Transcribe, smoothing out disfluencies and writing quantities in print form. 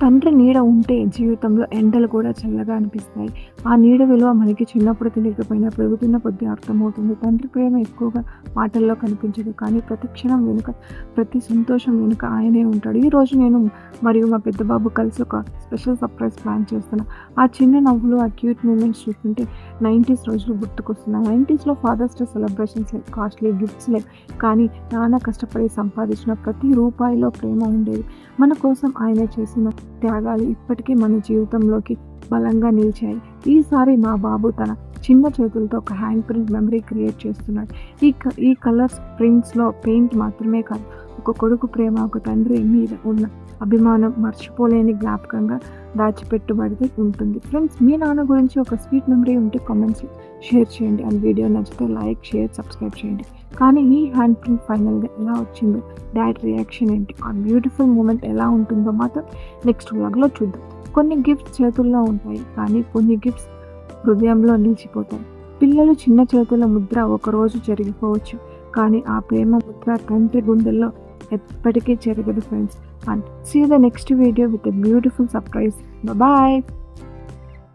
తండ్రి నీడ ఉంటే జీవితంలో ఎండలు కూడా చల్లగా అనిపిస్తాయి. ఆ నీడ విలువ మనకి చిన్నప్పుడు తెలియకపోయినా పెరుగుతున్న కొద్దీ అర్థమవుతుంది. తండ్రి ప్రేమ ఎక్కువగా మాటల్లో కనిపించదు, కానీ ప్రతి క్షణం వెనుక, ప్రతి సంతోషం వెనుక ఆయనే ఉంటాడు. ఈరోజు నేను మరియు మా పెద్ద బాబు కలిసి ఒక స్పెషల్ సర్ప్రైజ్ ప్లాన్ చేస్తున్నాం. ఆ చిన్న నవ్వులు, ఆ క్యూట్ మూమెంట్స్ చూస్తుంటే 90s రోజులు గుర్తుకొస్తున్నాయి. 90sలో ఫాదర్స్ డే సెలబ్రేషన్స్ లేవు, కాస్ట్లీ గిఫ్ట్స్ లేవు, కానీ నాన్న కష్టపడి సంపాదించిన ప్రతి రూపాయిలో ప్రేమ ఉండేది. మన కోసం ఆయన చేసిన త్యాగాలు ఇప్పటికీ మన జీవితంలోకి బలంగా నిలిచాయి. ఈసారి మా బాబు తన చిన్న చేతులతో ఒక హ్యాండ్ ప్రింట్ మెమరీ క్రియేట్ చేస్తున్నాడు. ఈ కలర్స్ ప్రింట్స్లో పెయింట్ మాత్రమే కాదు, ఒక కొడుకు ప్రేమ, ఒక తండ్రి మీద ఉన్న అభిమానం మర్చిపోలేని జ్ఞాపకంగా దాచిపెట్టుబడి ఉంటుంది. ఫ్రెండ్స్, మీ నాన్న గురించి ఒక స్వీట్ మెమరీ ఉంటే కామెంట్స్ షేర్ చేయండి. అండ్ వీడియో నచ్చితే లైక్, షేర్, సబ్స్క్రైబ్ చేయండి. కానీ ఈ హ్యాండ్ ప్రింట్ ఫైనల్గా ఎలా వచ్చిందో, డాడ్ రియాక్షన్ ఏంటి, ఆ బ్యూటిఫుల్ మూమెంట్ ఎలా ఉంటుందో మాత్రం నెక్స్ట్ వ్లాగ్లో చూద్దాం. కొన్ని గిఫ్ట్స్ చేతుల్లో ఉంటాయి, కానీ కొన్ని గిఫ్ట్స్ హృదయంలో నిలిచిపోతాయి. పిల్లలు చిన్న చేతుల ముద్ర ఒకరోజు చెరిగిపోవచ్చు, కానీ ఆ ప్రేమ ముద్ర తండ్రి గుండెల్లో ఎప్పటికీ చెరగదు friends. And see the next video with a beautiful surprise. Bye.